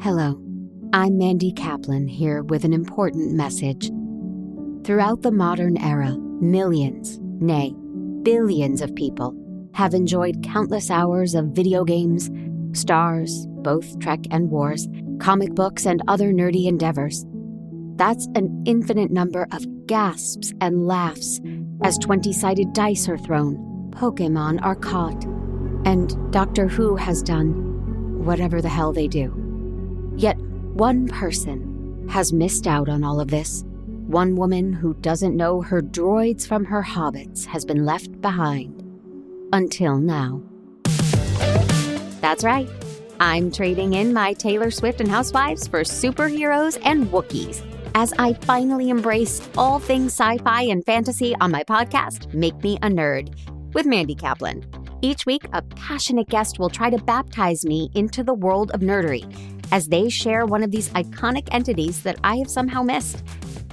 Hello, I'm Mandy Kaplan here with an important message. Throughout the modern era, millions, nay, billions of people have enjoyed countless hours of video games, stars, both Trek and Wars, comic books, and other nerdy endeavors. That's an infinite number of gasps and laughs as 20-sided dice are thrown, Pokemon are caught, and Doctor Who has done whatever the hell they do. Yet one person has missed out on all of this. One woman who doesn't know her droids from her hobbits has been left behind. Until now. That's right. I'm trading in my Taylor Swift and Housewives for superheroes and Wookiees as I finally embrace all things sci-fi and fantasy on my podcast, Make Me a Nerd, with Mandy Kaplan. Each week, a passionate guest will try to baptize me into the world of nerdery as they share one of these iconic entities that I have somehow missed.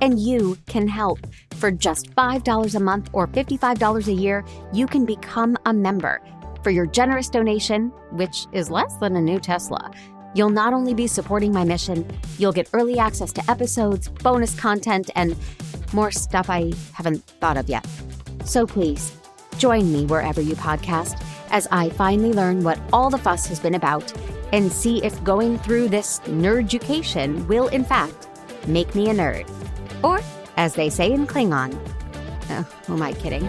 And you can help. For just $5 a month or $55 a year, you can become a member. For your generous donation, which is less than a new Tesla, you'll not only be supporting my mission, you'll get early access to episodes, bonus content, and more stuff I haven't thought of yet. So please, join me wherever you podcast as I finally learn what all the fuss has been about and see if going through this nerd-education will, in fact, make me a nerd. Or, as they say in Klingon, who am I kidding?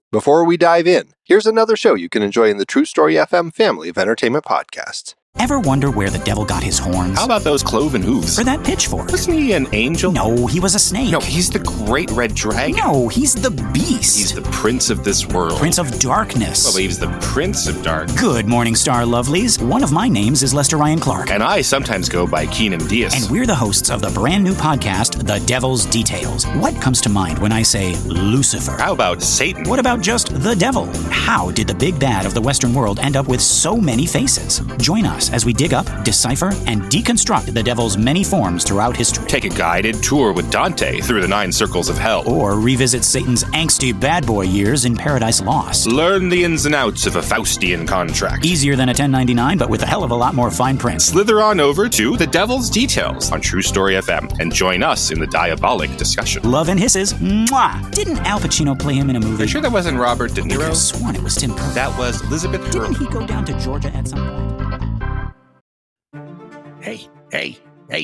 Before we dive in, here's another show you can enjoy in the True Story FM family of entertainment podcasts. Ever wonder where the devil got his horns? How about those cloven hooves? Or that pitchfork? Wasn't he an angel? No, he was a snake. No, he's the great red dragon. No, he's the beast. He's the prince of this world. Prince of darkness. Well, he's the prince of dark. Good morning, star lovelies. One of my names is Lester Ryan Clark. And I sometimes go by Keenan Diaz. And we're the hosts of the brand new podcast, The Devil's Details. What comes to mind when I say Lucifer? How about Satan? What about just the devil? How did the big bad of the Western world end up with so many faces? Join us as we dig up, decipher, and deconstruct the devil's many forms throughout history. Take a guided tour with Dante through the 9 circles of hell. Or revisit Satan's angsty bad boy years in Paradise Lost. Learn the ins and outs of a Faustian contract. Easier than a 1099, but with a hell of a lot more fine print. Slither on over to The Devil's Details on True Story FM and join us in the diabolic discussion. Love and hisses. Mwah! Didn't Al Pacino play him in a movie? Are you sure that wasn't Robert De Niro? I could have sworn it was Tim Curry. That was Elizabeth Hurley. Didn't he go down to Georgia at some point? Hey,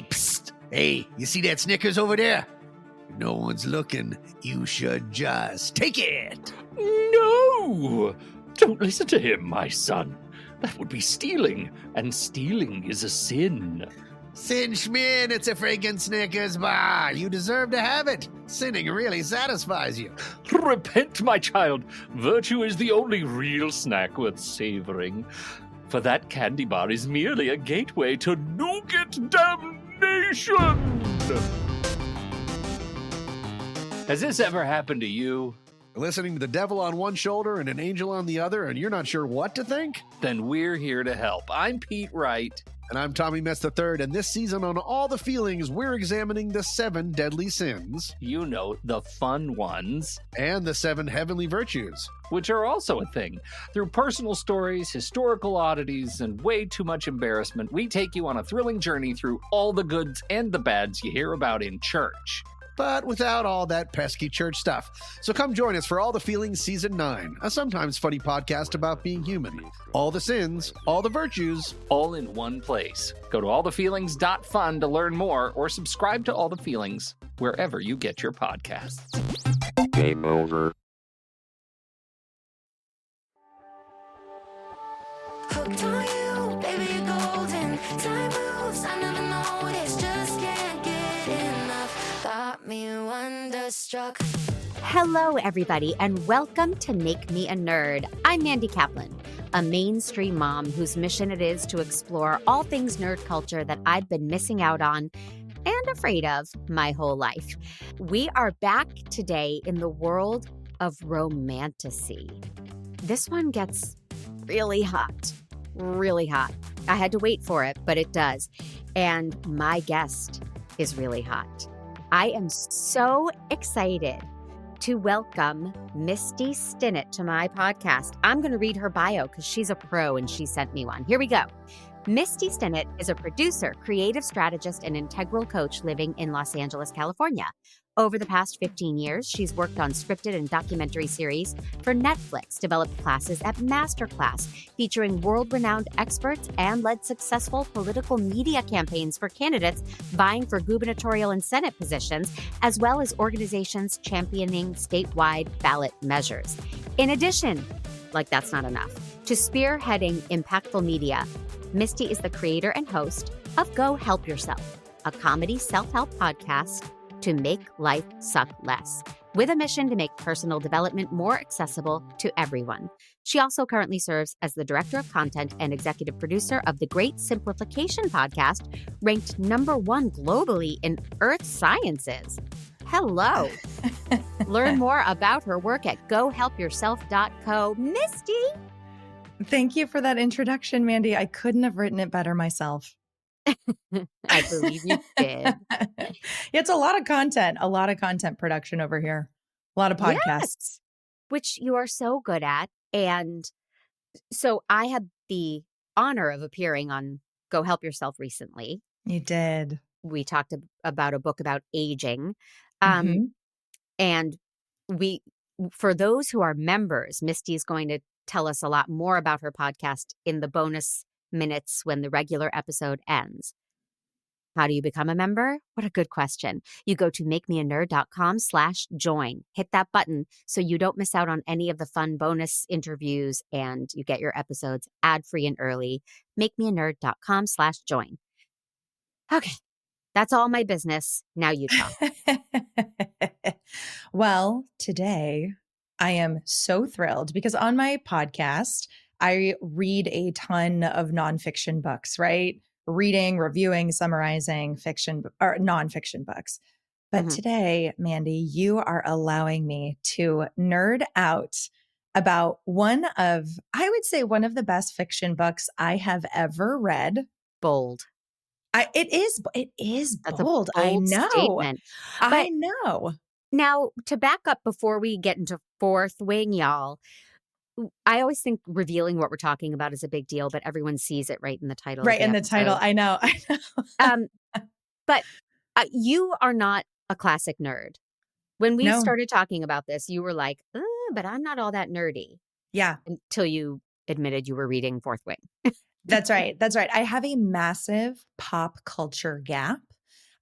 psst. Hey, you see that Snickers over there? If no one's looking, you should just take it. No! Don't listen to him, my son. That would be stealing, and stealing is a sin. Sin Schmin, it's a friggin' Snickers bar. You deserve to have it. Sinning really satisfies you. Repent, my child. Virtue is the only real snack worth savoring. For that candy bar is merely a gateway to nougat damnation! Has this ever happened to you? Listening to the devil on one shoulder and an angel on the other, and you're not sure what to think? Then we're here to help. I'm Pete Wright. And I'm Tommy Metz III, and this season on All the Feelings, we're examining the 7 deadly sins. You know, the fun ones. And the 7 heavenly virtues. Which are also a thing. Through personal stories, historical oddities, and way too much embarrassment, we take you on a thrilling journey through all the goods and the bads you hear about in church. But without all that pesky church stuff. So come join us for All the Feelings Season 9, a sometimes funny podcast about being human. All the sins, all the virtues. All in one place. Go to allthefeelings.fun to learn more, or subscribe to All the Feelings wherever you get your podcasts. Game over. Hooked on you, baby, you're golden. Time moves, I never noticed. Just can't get enough. Got me wonderstruck. Hello, everybody, and welcome to Make Me a Nerd. I'm Mandy Kaplan, a mainstream mom whose mission it is to explore all things nerd culture that I've been missing out on and afraid of my whole life. We are back today in the world of romantasy. This one gets really hot, really hot. I had to wait for it, but it does. And my guest is really hot. I am so excited to welcome Misty Stinnett to my podcast. I'm going to read her bio because she's a pro and she sent me one. Here we go. Misty Stinnett is a producer, creative strategist, and integral coach living in Los Angeles, California. Over the past 15 years, she's worked on scripted and documentary series for Netflix, developed classes at Masterclass featuring world-renowned experts, and led successful political media campaigns for candidates vying for gubernatorial and Senate positions, as well as organizations championing statewide ballot measures. In addition, like that's not enough, to spearheading impactful media, Misty is the creator and host of Go Help Yourself, a comedy self-help podcast to make life suck less, with a mission to make personal development more accessible to everyone. She also currently serves as the director of content and executive producer of the Great Simplification podcast, ranked #1 globally in earth sciences. Hello. Learn more about her work at gohelpyourself.co. Misty. Thank you for that introduction, Mandy. I couldn't have written it better myself. I believe you did. It's a lot of content production over here. A lot of podcasts. Yes, which you are so good at. And so I had the honor of appearing on Go Help Yourself recently. You did. We talked about a book about aging. Mhm. And for those who are members, Misty is going to tell us a lot more about her podcast in the bonus minutes when the regular episode ends. How do you become a member? What a good question. You go to makemeanerd.com/join. Hit that button so you don't miss out on any of the fun bonus interviews and you get your episodes ad-free and early. makemeanerd.com/join. Okay. That's all my business. Now you talk. Well, today I am so thrilled because on my podcast, I read a ton of nonfiction books, right? Reading, reviewing, summarizing fiction or nonfiction books. But today, Mandy, you are allowing me to nerd out about one of the best fiction books I have ever read. Bold. It is That's bold. a bold statement. I know. Now, to back up before we get into Fourth Wing, y'all, I always think revealing what we're talking about is a big deal, but everyone sees it right in the title. Right in the title. I know. But you are not a classic nerd. When we started talking about this, you were like, but I'm not all that nerdy. Yeah. Until you admitted you were reading Fourth Wing. That's right. I have a massive pop culture gap.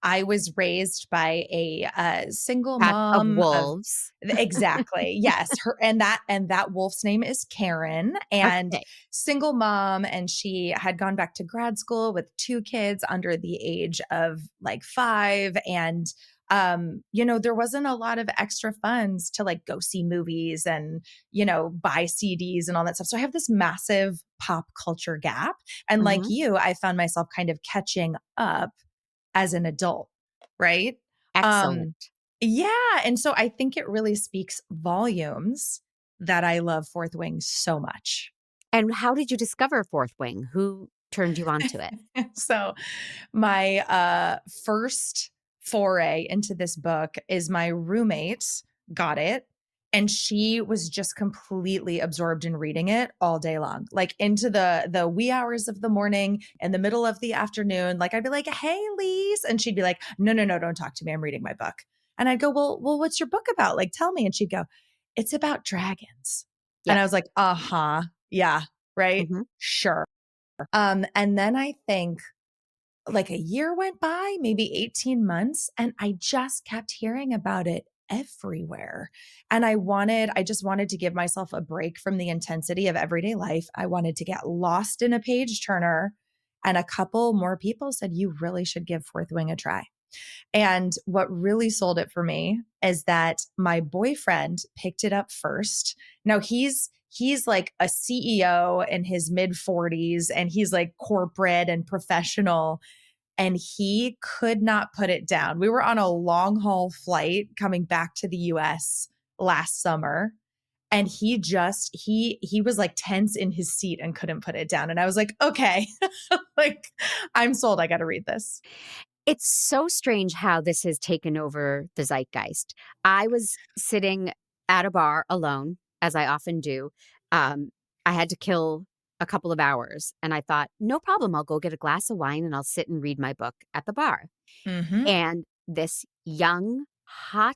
I was raised by a single Pack mom of wolves. Exactly. Yes. And that wolf's name is Karen, and single mom. And she had gone back to grad school with 2 kids under the age of like 5. And, there wasn't a lot of extra funds to like go see movies and, buy CDs and all that stuff. So I have this massive pop culture gap. And like you, I found myself kind of catching up as an adult, right? Excellent. Yeah. And so I think it really speaks volumes that I love Fourth Wing so much. And how did you discover Fourth Wing? Who turned you onto it? So my first foray into this book is my roommate got it. And she was just completely absorbed in reading it all day long, like into the wee hours of the morning, in the middle of the afternoon. Like I'd be like, "Hey, Lise," and she'd be like, "No, don't talk to me. I'm reading my book." And I'd go, "Well, what's your book about? Like, tell me." And she'd go, "It's about dragons." Yeah. And I was like, yeah, right, sure. And then I think like a year went by, maybe 18 months, and I just kept hearing about it everywhere. And I just wanted to give myself a break from the intensity of everyday life. I wanted to get lost in a page turner. And a couple more people said, "You really should give Fourth Wing a try." And what really sold it for me is that my boyfriend picked it up first. Now he's like a CEO in his mid 40s, and he's like corporate and professional. And he could not put it down. We were on a long haul flight coming back to the US last summer. And he was like tense in his seat and couldn't put it down. And I was like, okay, like I'm sold. I got to read this. It's so strange how this has taken over the zeitgeist. I was sitting at a bar alone, as I often do. I had to kill a couple of hours, and I thought, no problem. I'll go get a glass of wine and I'll sit and read my book at the bar. Mm-hmm. And this young, hot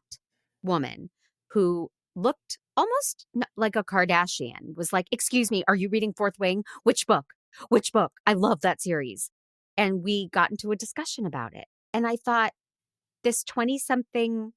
woman who looked almost like a Kardashian was like, "Excuse me, are you reading Fourth Wing? Which book? Which book? I love that series." And we got into a discussion about it. And I thought, this 20-something,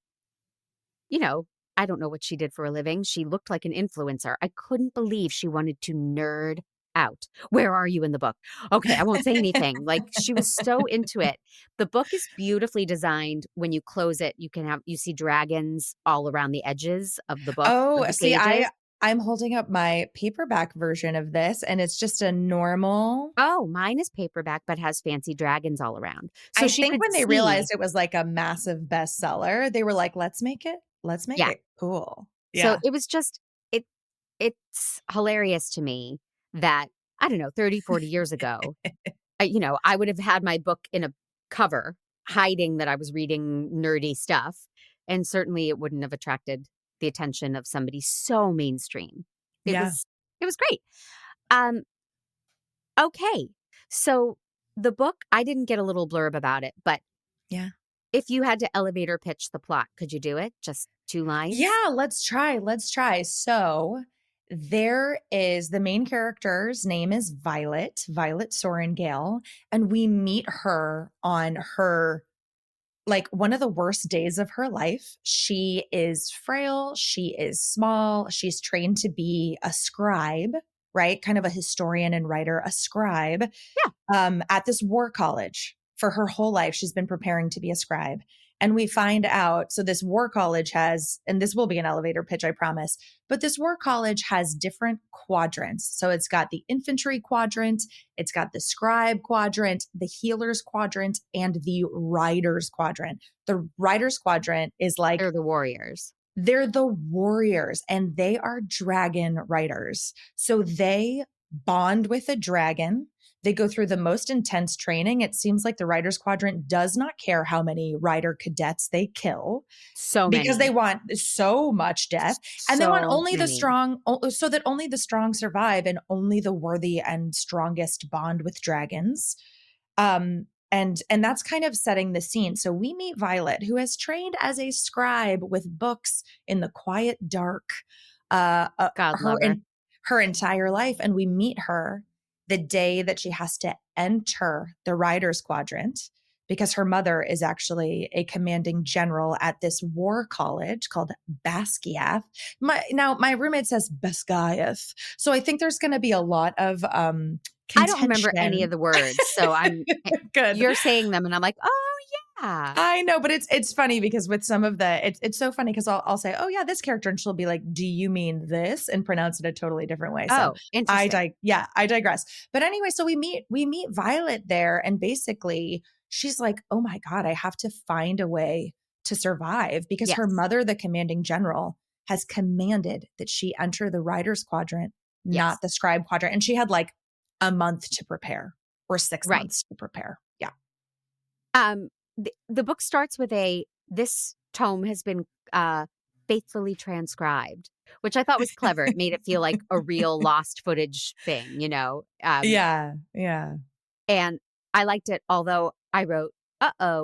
I don't know what she did for a living. She looked like an influencer. I couldn't believe she wanted to nerd out. Where are you in the book? Okay, I won't say anything. Like, she was so into it. The book is beautifully designed. When you close it, you see dragons all around the edges of the book. Oh, of the see, pages. I'm holding up my paperback version of this, and it's just a normal. Oh, mine is paperback, but has fancy dragons all around. So I she think could when they see- realized it was like a massive bestseller, they were like, let's make it cool. So it was just, it's hilarious to me that, I don't know, 30, 40 years ago, I would have had my book in a cover hiding that I was reading nerdy stuff. And certainly it wouldn't have attracted the attention of somebody so mainstream. It was great. Okay. So the book, I didn't get a little blurb about it, but Yeah. if you had to elevator pitch the plot, could you do it? Just 2 lines? Yeah, let's try. So there is the main character's name is Violet Sorengale, and we meet her on her like one of the worst days of her life. She is frail, she is small, she's trained to be a scribe, right? Kind of a historian and writer, a scribe. At this war college. For her whole life, she's been preparing to be a scribe. And we find out, so this war college has, and this will be an elevator pitch, I promise, but this war college has different quadrants. So it's got the infantry quadrant, it's got the scribe quadrant, the healers quadrant, and the riders quadrant. The riders quadrant is like, They're the warriors. they're the warriors, and they are dragon riders. So they bond with a dragon. They go through the most intense training. It seems like the Riders Quadrant does not care how many rider cadets they kill. So many. Because they want so much death. And they want only the strong, so that only the strong survive and only the worthy and strongest bond with dragons. And that's kind of setting the scene. So we meet Violet, who has trained as a scribe with books in the quiet dark her entire life. And we meet her the day that she has to enter the Riders Quadrant because her mother is actually a commanding general at this war college called Basquiat. My roommate says Basquiat. So I think there's going to be a lot of contention. I don't remember any of the words. So I'm good. You're saying them and I'm like, oh yeah. I know, but it's funny because with some of the, it's so funny because I'll say, oh yeah, this character. And she'll be like, do you mean this? And pronounce it a totally different way. So interesting. I digress. But anyway, so we meet Violet there, and basically she's like, oh my God, I have to find a way to survive because her mother, the commanding general, has commanded that she enter the Riders Quadrant, not the Scribe Quadrant. And she had like a month to prepare or 6 months to prepare. Yeah. The book starts with this tome has been faithfully transcribed, which I thought was clever. It made it feel like a real lost footage thing, Yeah. And I liked it, although I wrote,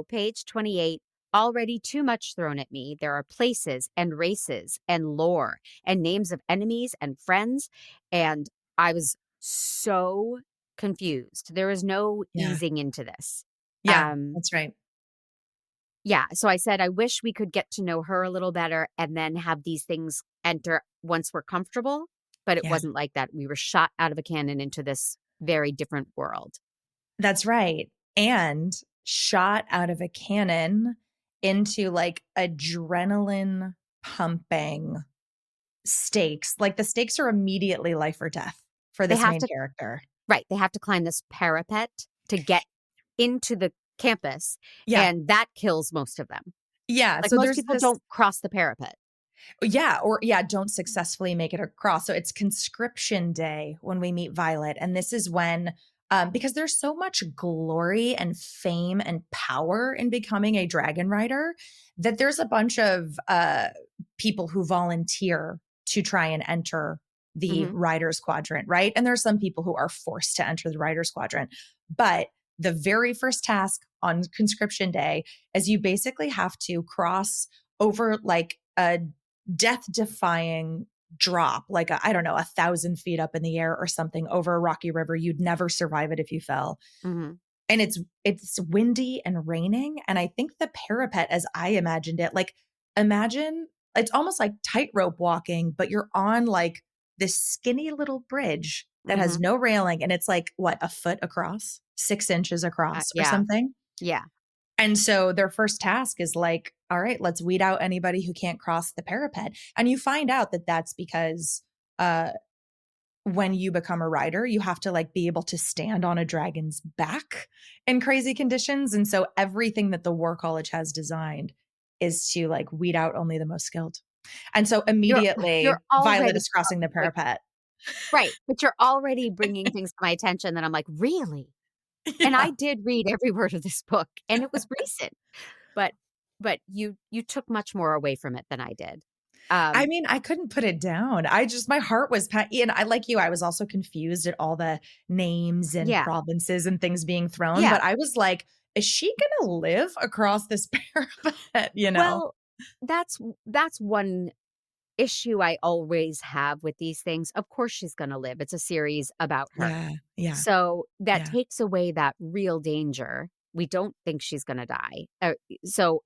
page 28, already too much thrown at me. There are places and races and lore and names of enemies and friends. And I was so confused. There is no easing into this. Yeah, that's right. Yeah. So I said, I wish we could get to know her a little better and then have these things enter once we're comfortable. But it wasn't like that. We were shot out of a cannon into this very different world. That's right. And shot out of a cannon into like adrenaline pumping stakes. Like the stakes are immediately life or death for this main character. Right. They have to climb this parapet to get into the campus. Yeah. And that kills most of them. Yeah. Like so most people don't cross the parapet. Yeah. Or don't successfully make it across. So it's conscription day when we meet Violet. And this is when because there's so much glory and fame and power in becoming a dragon rider that there's a bunch of people who volunteer to try and enter the rider's quadrant, right? And there's some people who are forced to enter the rider's quadrant. But the very first task on conscription day is you basically have to cross over like a death-defying drop, like I don't know, 1,000 feet up in the air or something over a rocky river. You'd never survive it if you fell. And it's windy and raining. And I think the parapet, as I imagined it, like imagine it's almost like tightrope walking, but you're on like this skinny little bridge that has no railing. And it's like, what, a foot across, 6 inches across or something? Yeah. And so their first task is like, all right, let's weed out anybody who can't cross the parapet. And you find out that that's because when you become a rider, you have to like be able to stand on a dragon's back in crazy conditions. And so everything that the War College has designed is to like weed out only the most skilled. And so immediately Violet is crossing the parapet. Right. But you're already bringing things to my attention that I'm like, really? And I did read every word of this book, and it was recent, but you took much more away from it than I did. I mean, I couldn't put it down. My heart was, and I, like you, I was also confused at all the names and provinces and things being thrown. But I was like, is she going to live across this parapet? You know? Well, that's one issue I always have with these things. Of course she's going to live. It's a series about her. Yeah. So that takes away that real danger. We don't think she's going to die. So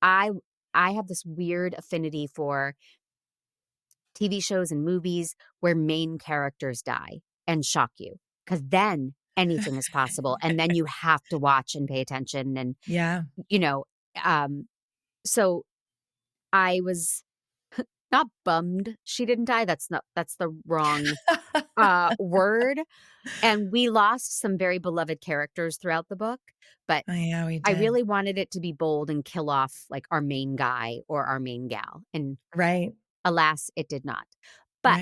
I have this weird affinity for TV shows and movies where main characters die and shock you, because then anything is possible. And then you have to watch and pay attention. And, you know, so I was not bummed she didn't die. That's the wrong word. And we lost some very beloved characters throughout the book, but I really wanted it to be bold and kill off like our main guy or our main gal. And alas, it did not. But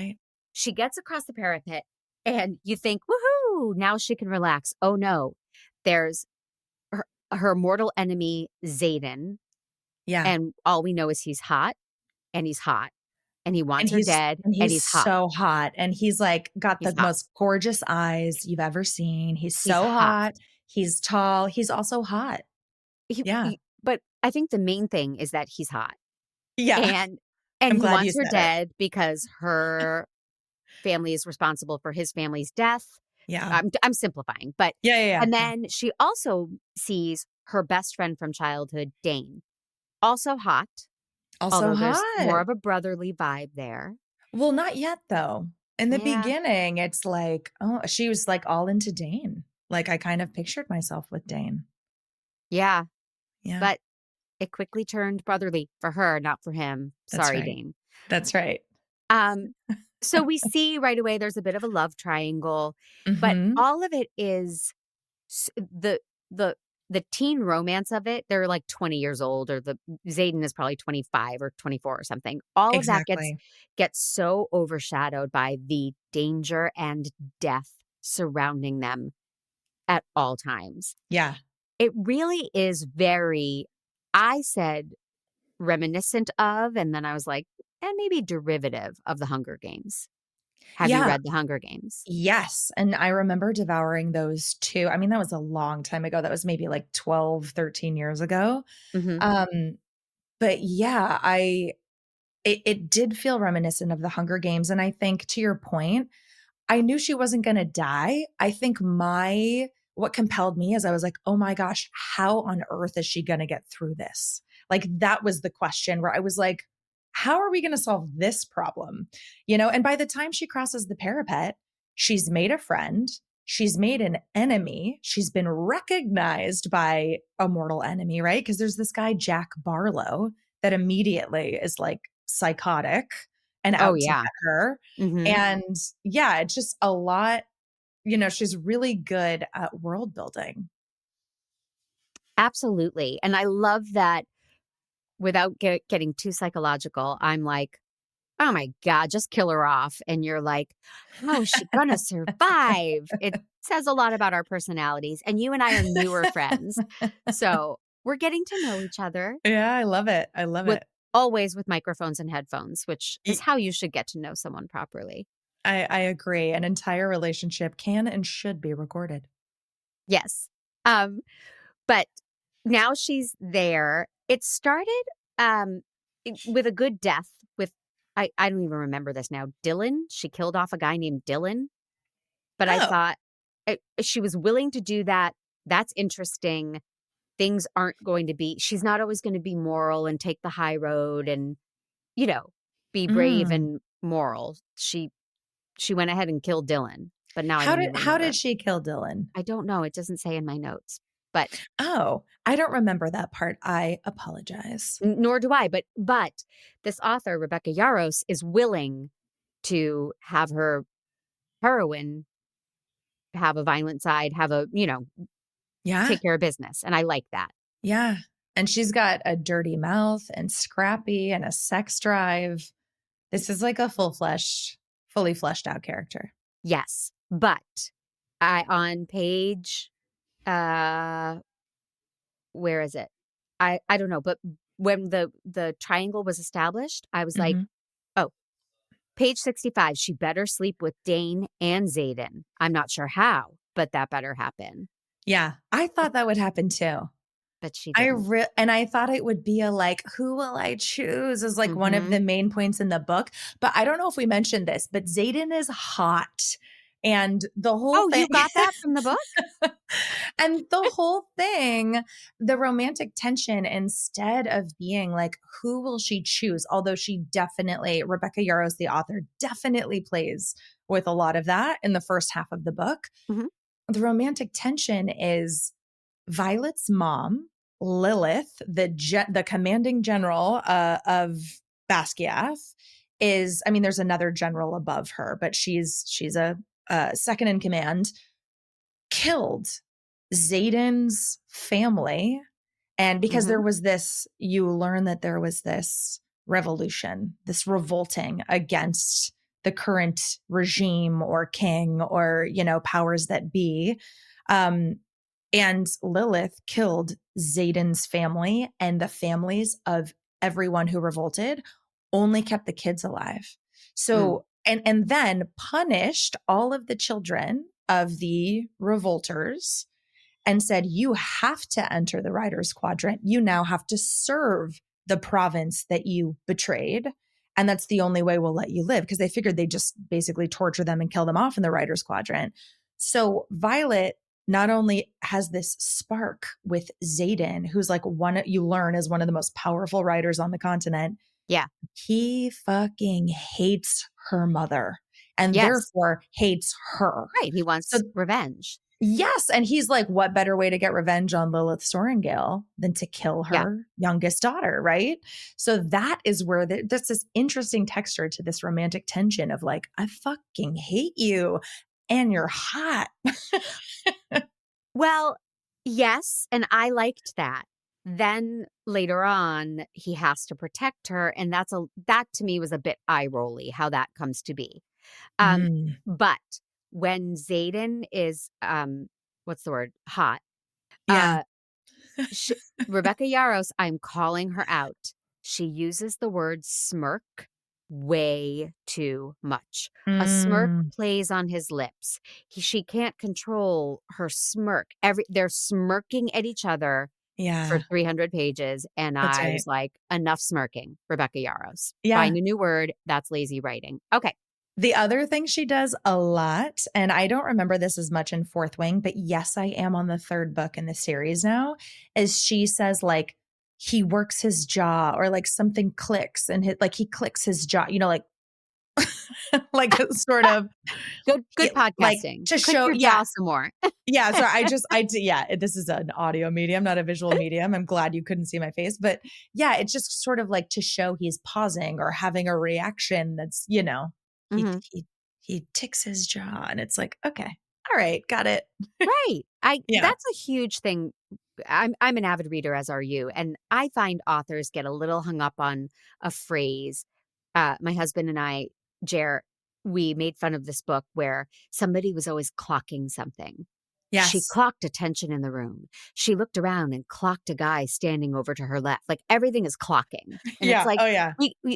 she gets across the parapet and you think, woohoo, now she can relax. Oh no, there's her mortal enemy, Xaden. Yeah. And all we know is he's hot. And he's hot. And he wants her dead. And he's hot. so hot. And he's like got the most gorgeous eyes you've ever seen. He's so hot. He's tall. He's also hot. But I think the main thing is that he's hot. Yeah. And he wants her dead because her family is responsible for his family's death. Yeah. I'm simplifying. But And then she also sees her best friend from childhood, Dane. Also hot. There's more of a brotherly vibe there. Well, not yet though. In the beginning, it's like, oh, she was like all into Dane. Like I kind of pictured myself with Dane. Yeah. But it quickly turned brotherly for her, not for him. Sorry, Dane. That's right. So we see right away there's a bit of a love triangle, but all of it is the teen romance of it. They're like 20 years old, or Xaden is probably 25 or 24 or something. All of that gets so overshadowed by the danger and death surrounding them at all times. Yeah. It really is very, I said reminiscent of, and then I was like, and maybe derivative of the Hunger Games. Have you read the Hunger Games? Yes. And I remember devouring those too. I mean, that was a long time ago. That was maybe like 12, 13 years ago. But yeah, it did feel reminiscent of the Hunger Games. And I think to your point, I knew she wasn't going to die. I think what compelled me is I was like, oh my gosh, how on earth is she going to get through this? Like that was the question where I was like, how are we going to solve this problem? You know, and by the time she crosses the parapet, she's made a friend. She's made an enemy. She's been recognized by a mortal enemy, right? Because there's this guy, Jack Barlow, that immediately is like psychotic and out to get her. And it's just a lot, you know, she's really good at world building. Absolutely. And I love that. Without getting too psychological, I'm like, oh my God, just kill her off. And you're like, how is she going to survive? It says a lot about our personalities. And you and I are newer friends. So we're getting to know each other. Yeah, I love it. I love it. Always with microphones and headphones, which is Y- how you should get to know someone properly. I agree. An entire relationship can and should be recorded. Yes. But now she's there. It started with a good death with, I don't even remember this now. Dylan. She killed off a guy named Dylan. But I Oh. thought she was willing to do that. That's interesting. Things aren't going to be, she's not always going to be moral and take the high road and, be brave and moral. She went ahead and killed Dylan. But now I don't even How remember. did she kill Dylan? I don't know. It doesn't say in my notes. But Oh, I don't remember that part. I apologize. nor do I. But this author, Rebecca Yarros, is willing to have her heroine have a violent side, have a, Yeah. take care of business. And I like that. Yeah. And she's got a dirty mouth and scrappy and a sex drive. This is like a fully fleshed out character. Yes. But on page, where is it? I don't know. But when the triangle was established, I was like, oh, page 65, she better sleep with Dane and Xaden. I'm not sure how, but that better happen. Yeah. I thought that would happen too. But she didn't. And I thought it would be a like, who will I choose is like one of the main points in the book. But I don't know if we mentioned this, but Xaden is hot. And the whole thing. You got that from the book? And the whole thing, the romantic tension, instead of being like, who will she choose? Although Rebecca Yarros, the author, definitely plays with a lot of that in the first half of the book. Mm-hmm. The romantic tension is Violet's mom, Lilith, the commanding general of Basquiat, there's another general above her, but she's a second in command, killed Xaden's family. And because you learn that there was this revolution, this revolting against the current regime or king or, powers that be. And Lilith killed Xaden's family, and the families of everyone who revolted only kept the kids alive. So, and then punished all of the children of the revolters and said, you have to enter the Riders Quadrant. You now have to serve the province that you betrayed. And that's the only way we'll let you live, because they figured they'd just basically torture them and kill them off in the Riders Quadrant. So Violet not only has this spark with Xaden, who's like you learn is one of the most powerful writers on the continent. Yeah. He fucking hates her mother and therefore hates her. Right. He wants revenge. Yes. And he's like, what better way to get revenge on Lilith Sorrengail than to kill her youngest daughter, right? So that is where there's this interesting texture to this romantic tension of like, I fucking hate you and you're hot. Well, yes. And I liked that. Then later on, he has to protect her. And that to me was a bit eye-rolly, how that comes to be. But when Xaden is, what's the word? Hot. Yeah. Rebecca Yarros, I'm calling her out. She uses the word smirk way too much. A smirk plays on his lips. She can't control her smirk. They're smirking at each other for 300 pages. And That's I was like, enough smirking, Rebecca Yarros. Find a new word. That's lazy writing. Okay. The other thing she does a lot, and I don't remember this as much in Fourth Wing, but yes, I am on the third book in the series now, is she says like, he works his jaw or like something clicks and he clicks his jaw, like, like sort of good podcasting. Like, to show your jaw some more. Yeah. So this is an audio medium, not a visual medium. I'm glad you couldn't see my face, but yeah, it's just sort of like to show he's pausing or having a reaction that's, he ticks his jaw and it's like, okay, all right, got it. Right. That's a huge thing. I'm an avid reader, as are you. And I find authors get a little hung up on a phrase. my husband and I, Jer, we made fun of this book where somebody was always clocking something. Yes. She clocked attention in the room. She looked around and clocked a guy standing over to her left. Like everything is clocking. And Yeah. it's like, Oh, yeah.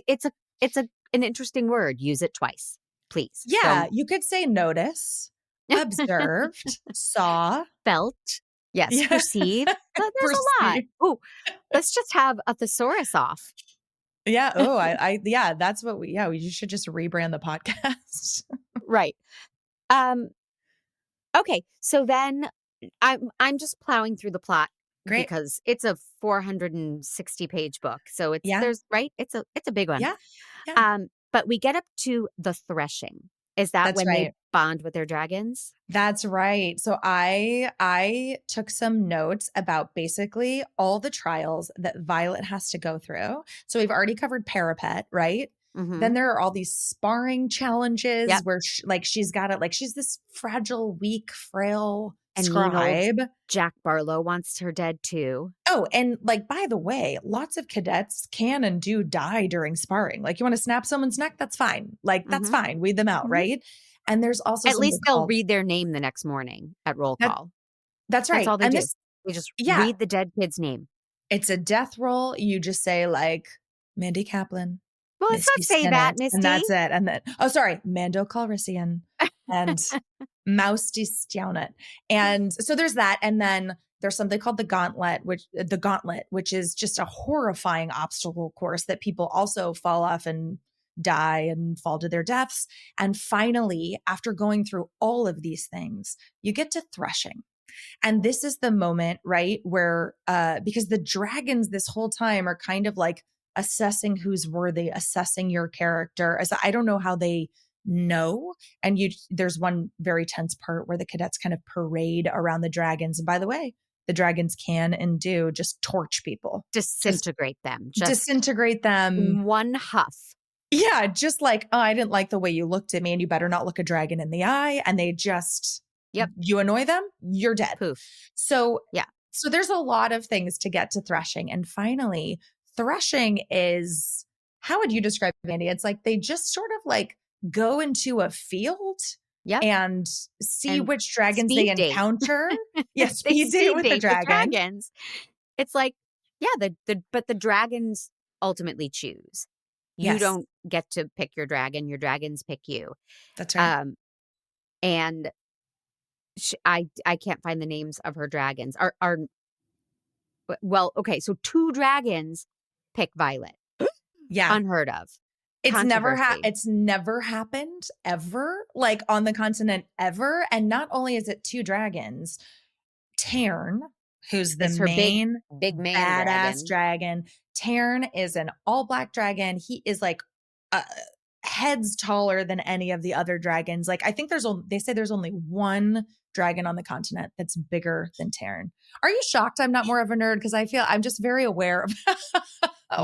it's an interesting word. Use it twice, please. Yeah. Don't- You could say notice, observed, saw, Felt. Yes. Yeah. Perceive. There's a lot. perceived. Oh, let's just have a thesaurus off. Yeah. Oh, yeah, that's what we should just rebrand the podcast. Right. Okay. So then I'm just plowing through the plot Great. because it's a 460-page book. So it's Yeah. it's a big one. Yeah. Yeah. But we get up to the threshing. Is that That's when right. they bond with their dragons? That's right. So I took some notes about basically all the trials that Violet has to go through. So we've already covered parapet, right? Mhm. Then there are all these sparring challenges Yep. where she's got it, like she's this fragile, weak, frail And mean old scribe. Jack Barlow wants her dead too. Oh, and like, by the way, lots of cadets can and do die during sparring. Like, you want to snap someone's neck? That's fine. Like, that's Mhm. fine. Weed them out, Mhm. right? And there's also At least something they'll called- read their name the next morning at roll That- call. That's right. That's all they And do. this, They just yeah. read the dead kid's name. it's a death roll. You just say like Mandy Kaplan. Well, let's not Misty say that, Stinnett, Misty. and that's it. And then, oh, sorry, Mando Calrissian and Mousty Stinnett. And so there's that. And then there's something called the gauntlet, which is just a horrifying obstacle course that people also fall off and die and fall to their deaths. And finally, after going through all of these things, you get to threshing. And this is the moment, right, where because the dragons this whole time are kind of like assessing who's worthy, assessing your character. As I don't know how they know. And there's one very tense part where the cadets kind of parade around the dragons. And by the way, the dragons can and do just torch people. Disintegrate them. Just Disintegrate them. in one huff. Yeah, just like, oh, I didn't like the way you looked at me and you better not look a dragon in the eye. And they just, Yep. You annoy them, you're dead. Poof. So, Yeah. So there's a lot of things to get to threshing. And finally, threshing is, how would you describe it, Andy? It's like they just sort of like go into a field Yep. and see And which dragons they speed date. encounter. Yes, They speed date with the date dragon. It's like, yeah, but the dragons ultimately choose. You Yes. don't get to pick your dragon. Your dragons pick you. That's right. And I can't find the names of her dragons. Well, okay, so 2 dragons pick Violet. Yeah. Unheard of. It's never Controversy. happened ever, like on the continent ever. And not only is it 2 dragons, Tarn, who's the It's her main big man badass dragon. Tarn is an all black dragon. He is like heads taller than any of the other dragons. Like I think they say there's only one dragon on the continent that's bigger than Tarn. Are you shocked I'm not more of a nerd? Because I feel I'm just very aware of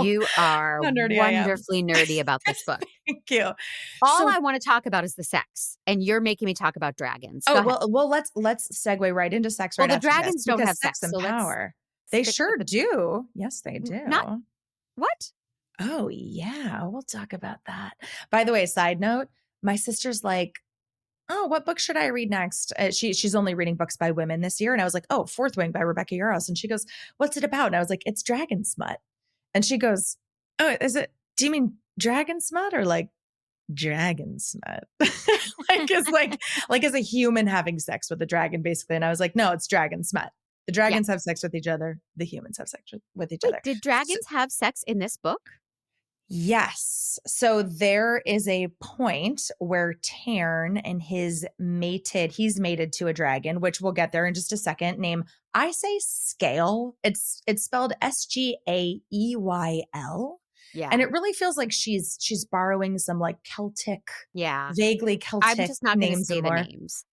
You are how nerdy I am. wonderfully nerdy about this book. Thank you. All So- I want to talk about is the sex, and you're making me talk about dragons. Go ahead. well, let's segue right into sex. Well, Right the after dragons this, don't because have sex, and so let's power. They stick sure with do. Yes, they do. Not- What? Oh yeah, we'll talk about that. By the way, side note: my sister's like, "Oh, what book should I read next?" She's only reading books by women this year, and I was like, "Oh, Fourth Wing by Rebecca Yarros," and she goes, "What's it about?" And I was like, "It's dragon smut," and she goes, "Oh, is it? Do you mean dragon smut or like dragon smut? like as a human having sex with a dragon, basically?" And I was like, "No, it's dragon smut. The dragons have sex with each other. The humans have sex with each other." Did dragons have sex in this book? Yes. So there is a point where Tarn and he's mated to a dragon, which we'll get there in just a second, named, I say Scale. It's spelled Sgaeyl. Yeah. And it really feels like she's borrowing some like Celtic, yeah. vaguely Celtic I'm just not going to names say and the lore. names.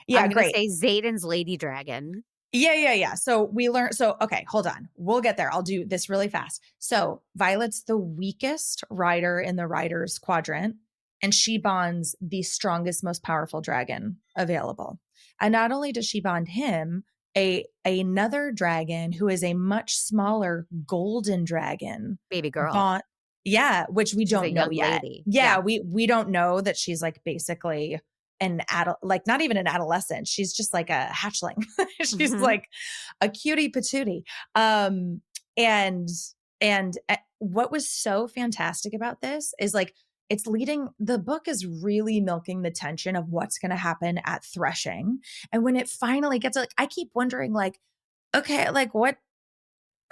Yeah, I'm going great. to say Zayden's Lady Dragon. Yeah. So we learn. So, okay, hold on. We'll get there. I'll do this really fast. So Violet's the weakest rider in the riders quadrant, and she bonds the strongest, most powerful dragon available. And not only does she bond him, another dragon who is a much smaller golden dragon. Baby girl. Yeah, which we She's a don't know young yet. lady. Yeah, we don't know that she's like basically an adult, like not even an adolescent. She's just like a hatchling. She's Mhm. like a cutie patootie. And what was so fantastic about this is like the book is really milking the tension of what's going to happen at threshing. And when it finally gets like, I keep wondering like, okay, like what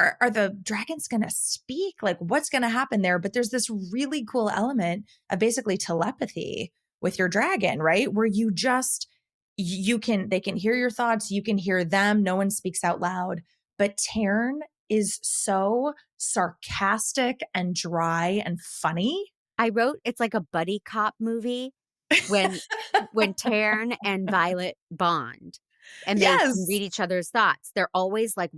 are the dragons going to speak? Like what's going to happen there? But there's this really cool element of basically telepathy with your dragon, right? Where they can hear your thoughts. You can hear them. No one speaks out loud, but Tern is so sarcastic and dry and funny. I wrote it's like a buddy cop movie when Tern and Violet bond and they can Yes. read each other's thoughts. They're always like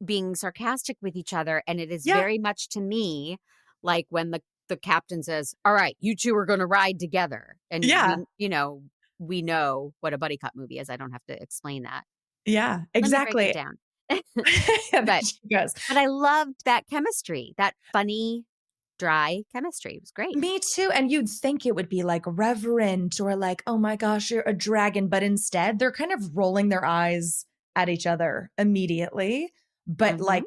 being sarcastic with each other. And it is Yeah. very much to me like when the captain says, all right, you two are going to ride together. And, Yeah. we know what a buddy cop movie is. I don't have to explain that. Yeah, Let me break exactly. it down. But she goes. But I loved that chemistry, that funny, dry chemistry. It was great. Me too. And you'd think it would be like reverent or like, oh my gosh, you're a dragon. But instead, they're kind of rolling their eyes at each other immediately, but like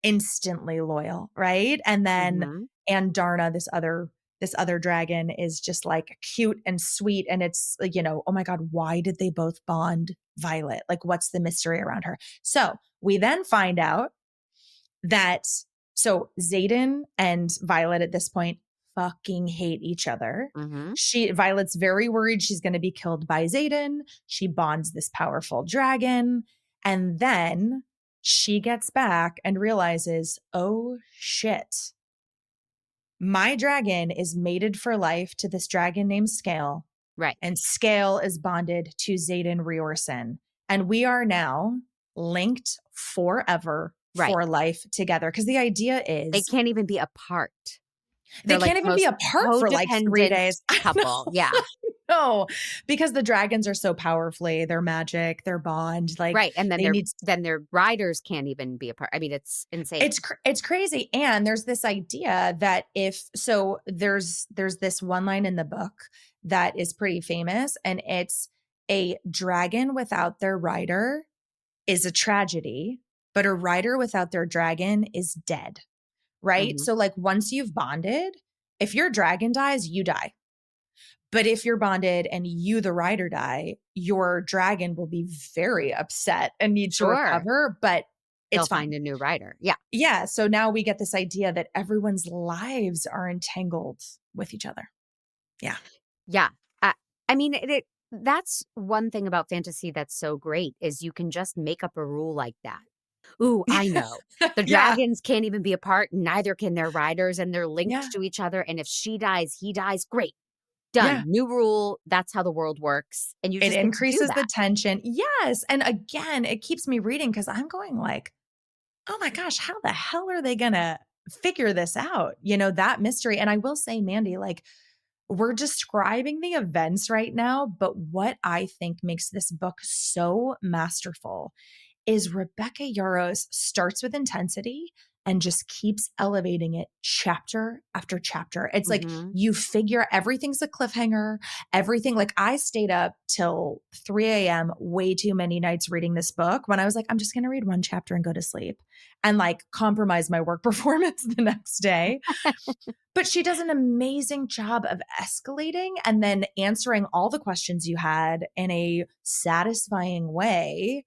instantly loyal. Right. And then Andarna, this other dragon, is just like cute and sweet. And it's, oh my God, why did they both bond Violet? Like, what's the mystery around her? So we then find out that Xaden and Violet at this point fucking hate each other. Violet's very worried she's going to be killed by Xaden. She bonds this powerful dragon. And then she gets back and realizes, oh shit, my dragon is mated for life to this dragon named Scale. Right. And Scale is bonded to Xaden Riorson. And we are now linked forever for life together. Because the idea is they can't even be apart. They can't even be apart for like 3 days. Couple. Yeah. No, because the dragons are so powerfully, their magic, their bond, like right. And then their riders can't even be apart. I mean, it's insane. It's crazy. And there's this idea that there's this one line in the book that is pretty famous, and it's a dragon without their rider is a tragedy, but a rider without their dragon is dead. Right. So like once you've bonded, if your dragon dies, you die. But if you're bonded and you, the rider, die, your dragon will be very upset and need to recover, but they'll it's fine. Find a new rider. Yeah. Yeah. So now we get this idea that everyone's lives are entangled with each other. Yeah. Yeah. I mean, that's one thing about fantasy that's so great is you can just make up a rule like that. Ooh, I know. The dragons can't even be apart. Neither can their riders, and they're linked to each other. And if she dies, he dies. Great. Done. Yeah. New rule. That's how the world works. And it increases the tension. Yes. And again, it keeps me reading because I'm going like, oh my gosh, how the hell are they going to figure this out? That mystery. And I will say, Mandy, like we're describing the events right now, but what I think makes this book so masterful is Rebecca Yarros starts with intensity and just keeps elevating it chapter after chapter. It's like you figure everything's a cliffhanger, everything. Like I stayed up till 3 a.m. way too many nights reading this book when I was like, I'm just going to read one chapter and go to sleep and like compromise my work performance the next day. But she does an amazing job of escalating and then answering all the questions you had in a satisfying way.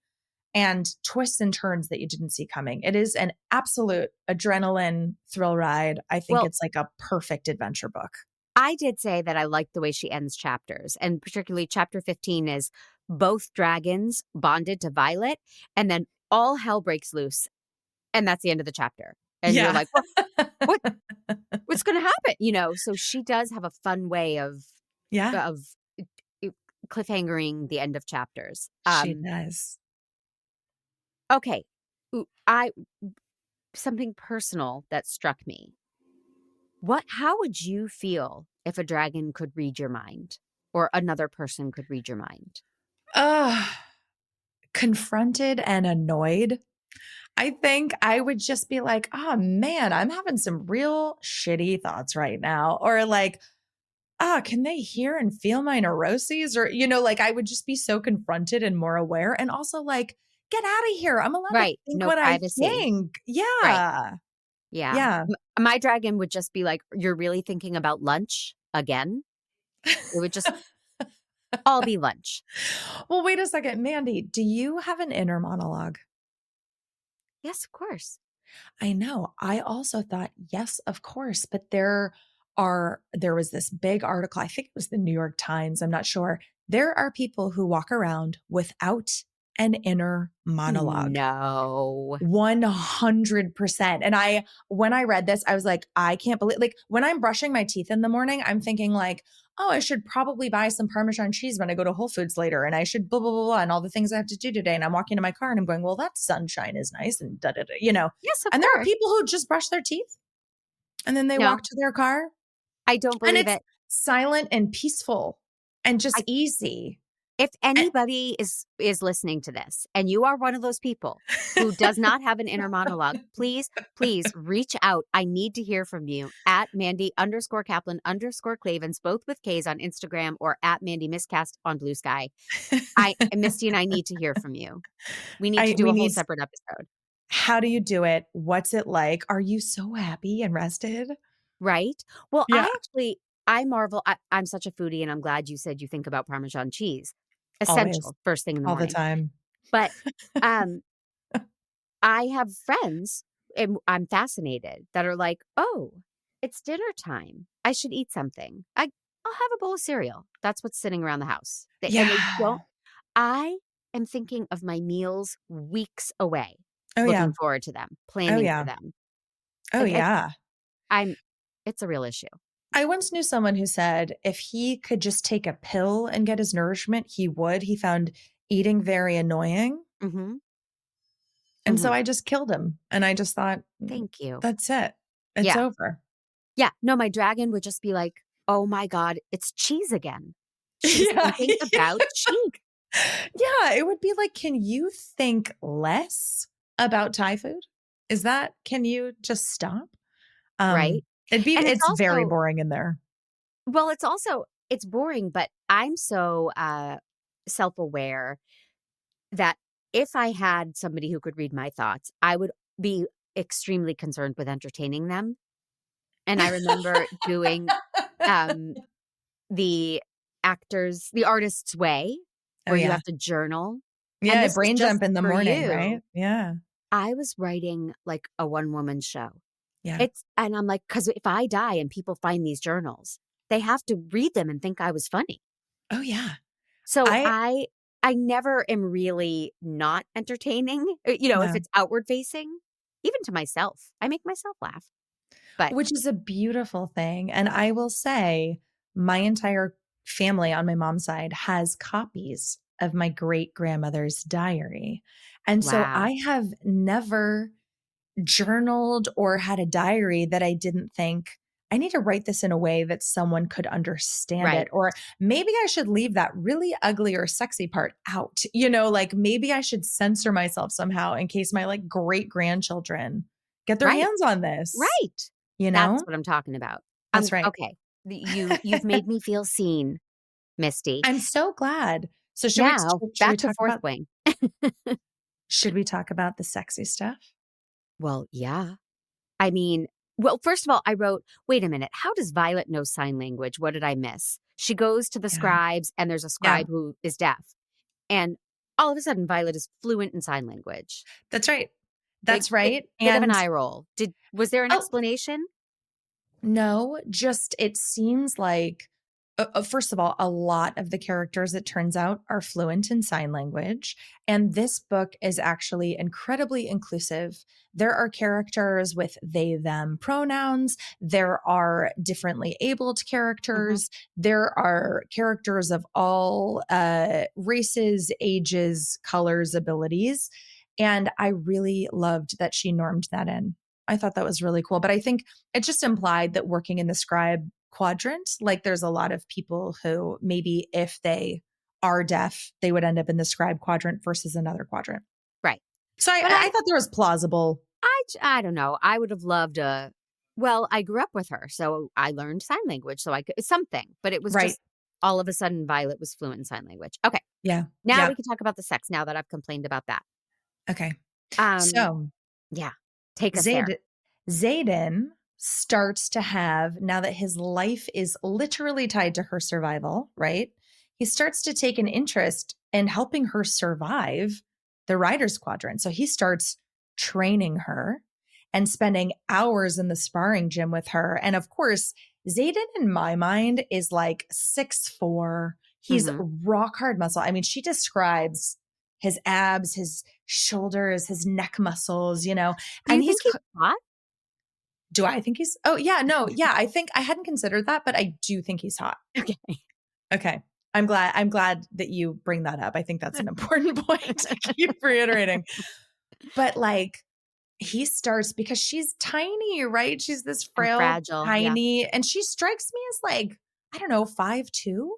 And twists and turns that you didn't see coming. It is an absolute adrenaline thrill ride. I think it's like a perfect adventure book. I did say that I liked the way she ends chapters. And particularly chapter 15 is both dragons bonded to Violet. And then all hell breaks loose. And that's the end of the chapter. And you're like, what's going to happen? So she does have a fun way of cliffhangering the end of chapters. She does. Okay. Something personal that struck me. How would you feel if a dragon could read your mind or another person could read your mind? Confronted and annoyed. I think I would just be like, oh man, I'm having some real shitty thoughts right now. Or like, can they hear and feel my neuroses? Or, like I would just be so confronted and more aware. And also like, get out of here. I'm allowed to Right. think No what I privacy. think. Right. Yeah. Yeah. Yeah. My dragon would just be like, you're really thinking about lunch again? It would just all be lunch. Well, wait a second, Mandy, do you have an inner monologue? Yes, of course. I know. I also thought, yes, of course. But there was this big article, I think it was the New York Times, I'm not sure. There are people who walk around without an inner monologue. No. 100%. And when I read this, I was like, I can't believe, like when I'm brushing my teeth in the morning, I'm thinking like, oh, I should probably buy some Parmesan cheese when I go to Whole Foods later. And I should blah, blah, blah, blah, and all the things I have to do today. And I'm walking to my car and I'm going, well, that sunshine is nice and da, da, da, Yes, of And course. there are people who just brush their teeth and then they No. walk to their car. I don't And believe it's it. silent and peaceful and just easy. If anybody is listening to this and you are one of those people who does not have an inner monologue, please reach out. I need to hear from you at Mandy_Kaplan_Clavens, both with K's on Instagram, or at Mandy Miscast on Blue Sky. Misty and I need to hear from you. We need to do a whole separate episode. How do you do it? What's it like? Are you so happy and rested? Right? Well, Yeah. I marvel. I'm such a foodie, and I'm glad you said you think about Parmesan cheese. Essential. Always. First thing in the All morning. the time. But I have friends, and I'm fascinated, that are like, oh, it's dinner time. I should eat something. I'll have a bowl of cereal. That's what's sitting around the house. And they don't. I am thinking of my meals weeks away. Oh, looking yeah. forward to them, planning for them. Oh, yeah. It's a real issue. I once knew someone who said if he could just take a pill and get his nourishment, he would. He found eating very annoying. Mm-hmm. And so I just killed him. And I just thought, thank you. That's it. It's over. Yeah. No, my dragon would just be like, oh my God, it's cheese again. She's thinking about cheese. Yeah. It would be like, can you think less about Thai food? Can you just stop? Right. It's very boring in there. Well, it's boring, but I'm so self-aware that if I had somebody who could read my thoughts, I would be extremely concerned with entertaining them. And I remember doing the artist's way, where you have to journal. Yeah, brain dump in the morning, right? Yeah. I was writing like a one-woman show. Yeah. And I'm like, because if I die and people find these journals, they have to read them and think I was funny. Oh, yeah. So I never am really not entertaining, if it's outward facing, even to myself. I make myself laugh. Which is a beautiful thing. And I will say my entire family on my mom's side has copies of my great-grandmother's diary. And so I have never journaled or had a diary that I didn't think, I need to write this in a way that someone could understand it. Or maybe I should leave that really ugly or sexy part out. Like maybe I should censor myself somehow in case my like great-grandchildren get their hands on this. Right. That's what I'm talking about. That's right. Okay. You've made me feel seen, Misty. I'm so glad. So should we back to Fourth Wing. Should we talk about the sexy stuff? Well, yeah. I mean, first of all, I wrote, wait a minute, how does Violet know sign language? What did I miss? She goes to the scribes, and there's a scribe who is deaf. And all of a sudden, Violet is fluent in sign language. That's right. That's right. Bit of an eye roll. Was there an explanation? No, just it seems like, first of all, a lot of the characters, it turns out, are fluent in sign language. And this book is actually incredibly inclusive. There are characters with they, them pronouns. There are differently abled characters. There are characters of all races, ages, colors, abilities. And I really loved that she normed that in. I thought that was really cool. But I think it just implied that working in the scribe quadrant, like there's a lot of people who maybe if they are deaf, they would end up in the scribe quadrant versus another quadrant. Right. So But I thought there was plausible. I don't know. I would have loved well, I grew up with her, so I learned sign language, so I could something. But it was Right. just all of a sudden Violet was fluent in sign language. Okay. Yeah. Now Yeah. we can talk about the sex now that I've complained about that. Okay. So yeah, take us there. Xaden starts to have, now that his life is literally tied to her survival, right? He starts to take an interest in helping her survive the Rider Squadron. So he starts training her and spending hours in the sparring gym with her. And of course, Xaden in my mind is like 6'4". He's rock hard muscle. I mean, she describes his abs, his shoulders, his neck muscles, you know. Do you think he's hot? Do I think he's? Oh, yeah, no. Yeah, I think I hadn't considered that, but I do think he's hot. Okay. Okay. I'm glad that you bring that up. I think that's an important point to keep reiterating. But like, he starts, because she's tiny, right? She's this frail, fragile, tiny, and she strikes me as like, I don't know, 5'2".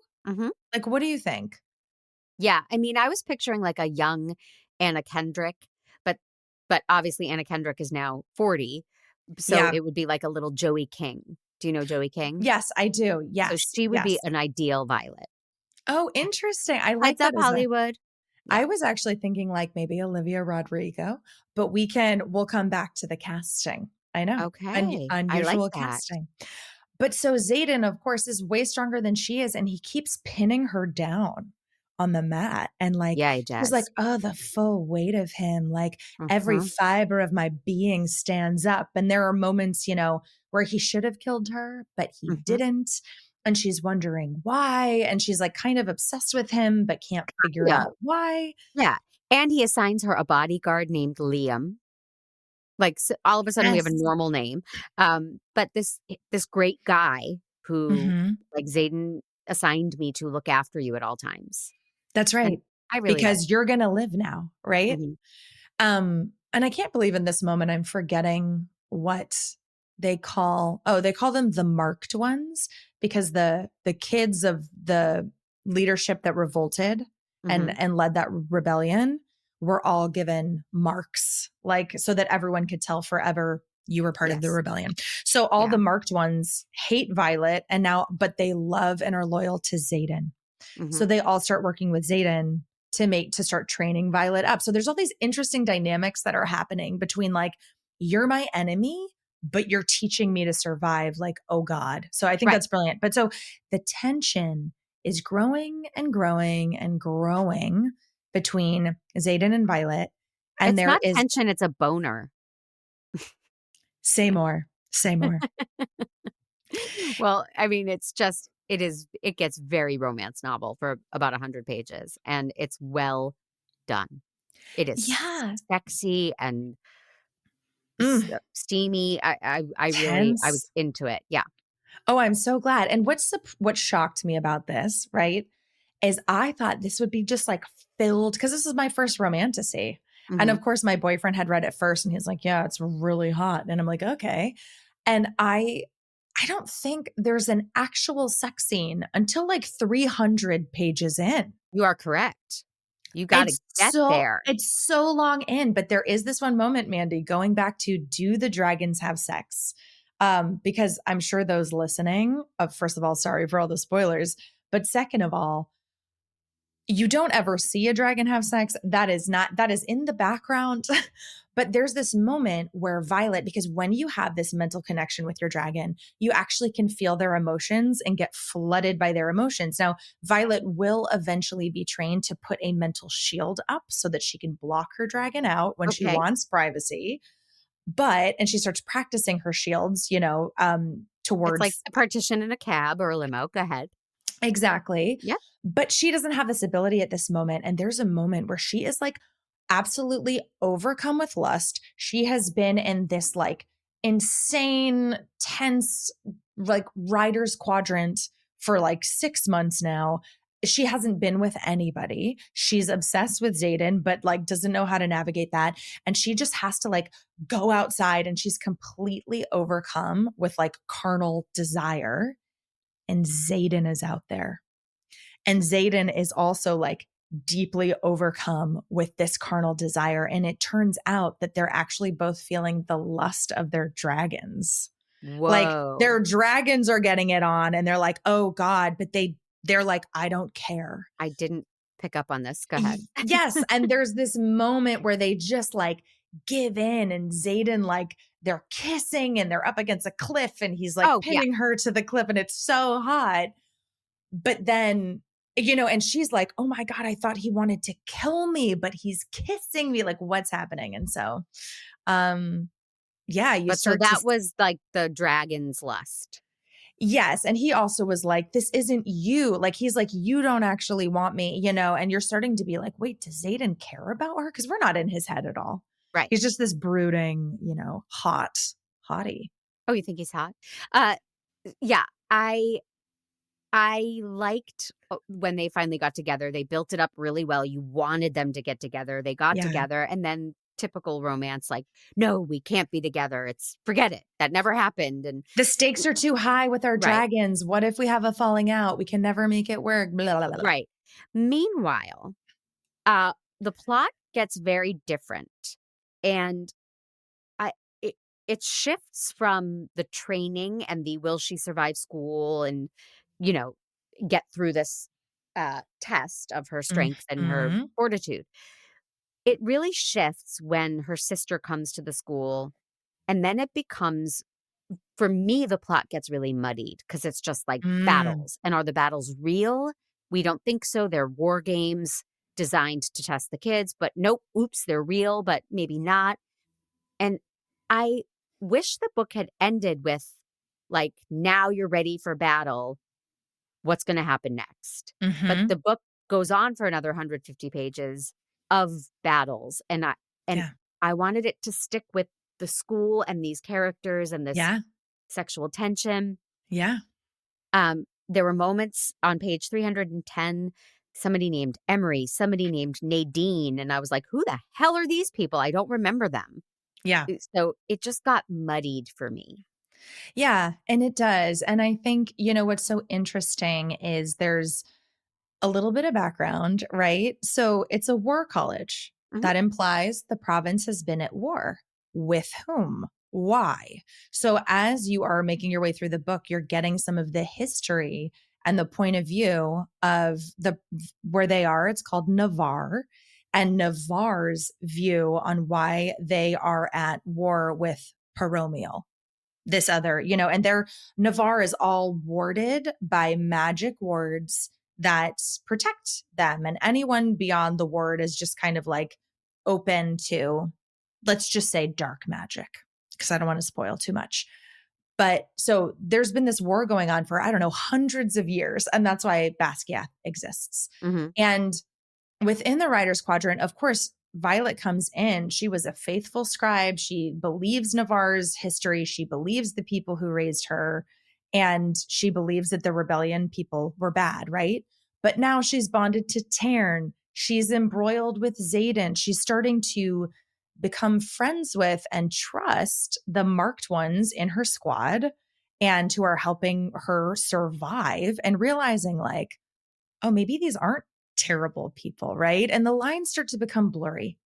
Like, what do you think? Yeah, I mean, I was picturing like a young Anna Kendrick, but obviously Anna Kendrick is now 40, so it would be like a little Joey King. Do you know Joey King? Yes, I do. Yes, so she would be an ideal Violet. Oh, interesting. I like that. Hollywood. Yeah. I was actually thinking like maybe Olivia Rodrigo, but we'll come back to the casting. I know. Okay. Unusual casting. But so Xaden, of course, is way stronger than she is, and he keeps pinning her down on the mat. And like, he does. She's like, oh, the full weight of him. Like every fiber of my being stands up. And there are moments, you know, where he should have killed her, but he didn't. And she's wondering why. And she's like kind of obsessed with him, but can't figure out why. Yeah. And he assigns her a bodyguard named Liam. Like, so all of a sudden we have a normal name. But this great guy who like Xaden assigned me to look after you at all times. That's right. And I really because you're going to live now. Right. And I can't believe in this moment I'm forgetting what they call them the marked ones, because the kids of the leadership that revolted and led that rebellion were all given marks, like so that everyone could tell forever you were part of the rebellion. So all the marked ones hate Violet but they love and are loyal to Xaden. So they all start working with Xaden to start training Violet up. So there's all these interesting dynamics that are happening between like, you're my enemy, but you're teaching me to survive. Like, oh God. So I think that's brilliant. But so the tension is growing and growing and growing between Xaden and Violet. And it's not tension, it's a boner. Say more. Well, I mean, it gets very romance novel for about 100 pages, and it's well done. It is sexy and steamy. I was into it. Yeah. Oh, I'm so glad. And what shocked me about this, right, is I thought this would be just like filled, because this is my first romantasy. And of course, my boyfriend had read it first and he's like, yeah, it's really hot. And I'm like, okay. And I don't think there's an actual sex scene until like 300 pages in. You are correct. You got to get there. It's so long in, but there is this one moment, Mandy, going back to, do the dragons have sex? Because I'm sure those listening, first of all, sorry for all the spoilers, but second of all, you don't ever see a dragon have sex. That is in the background. But there's this moment where Violet, because when you have this mental connection with your dragon, you actually can feel their emotions and get flooded by their emotions. Now, Violet will eventually be trained to put a mental shield up so that she can block her dragon out when she wants privacy. And she starts practicing her shields, towards. It's like a partition in a cab or a limo. Go ahead. Exactly. Yeah. But she doesn't have this ability at this moment. And there's a moment where she is like absolutely overcome with lust. She has been in this like insane, tense, like rider's quadrant for like 6 months now. She hasn't been with anybody. She's obsessed with Xaden, but like doesn't know how to navigate that. And she just has to like go outside, and she's completely overcome with like carnal desire. And Xaden is out there. And Xaden is also like deeply overcome with this carnal desire. And it turns out that they're actually both feeling the lust of their dragons. Like Whoa. their dragons are getting it on and they're like, oh God, but they're like, I don't care. I didn't pick up on this. Go ahead. Yes. And there's this moment where they just like give in, and Xaden, like they're kissing and they're up against a cliff and he's like pinning her to the cliff and it's so hot. But then, and she's like, oh my God, I thought he wanted to kill me, but he's kissing me. Like, what's happening? And so, so that was like the dragon's lust. Yes. And he also was like, this isn't you. Like, he's like, you don't actually want me, and you're starting to be like, wait, does Xaden care about her? Because we're not in his head at all. Right. He's just this brooding, hottie. Oh, you think he's hot? Yeah. I liked when they finally got together. They built it up really well. You wanted them to get together. They got together, and then typical romance, like, no, we can't be together. Forget it. That never happened. And the stakes are too high with our dragons. What if we have a falling out? We can never make it work. Blah, blah, blah. Right. Meanwhile, the plot gets very different, and it shifts from the training and the will she survive school and get through this test of her strength and her fortitude. It really shifts when her sister comes to the school, and then it becomes, for me, the plot gets really muddied because it's just like battles. And are the battles real? We don't think so. They're war games designed to test the kids, but nope, oops, they're real, but maybe not. And I wish the book had ended with like, now you're ready for battle. What's going to happen next? But the book goes on for another 150 pages of battles. And I wanted it to stick with the school and these characters and this sexual tension. Yeah. There were moments on page 310, somebody named Emery, somebody named Nadine. And I was like, who the hell are these people? I don't remember them. Yeah. So it just got muddied for me. Yeah, and it does. And I think, what's so interesting is there's a little bit of background, right? So it's a war college. That implies the province has been at war. With whom? Why? So as you are making your way through the book, you're getting some of the history and the point of view of where they are. It's called Navarre. And Navarre's view on why they are at war with Paromiel. This other, and Navarre is all warded by magic wards that protect them. And anyone beyond the ward is just kind of like open to, let's just say, dark magic, because I don't want to spoil too much. But so there's been this war going on for, I don't know, hundreds of years. And that's why Basquiat exists. And within the Writer's Quadrant, of course, Violet comes in. She was a faithful scribe. She believes Navarre's history. She believes the people who raised her. And she believes that the rebellion people were bad, right? But now she's bonded to Tairn. She's embroiled with Xaden. She's starting to become friends with and trust the marked ones in her squad and who are helping her survive, and realizing like, oh, maybe these aren't terrible people, right? And the lines start to become blurry.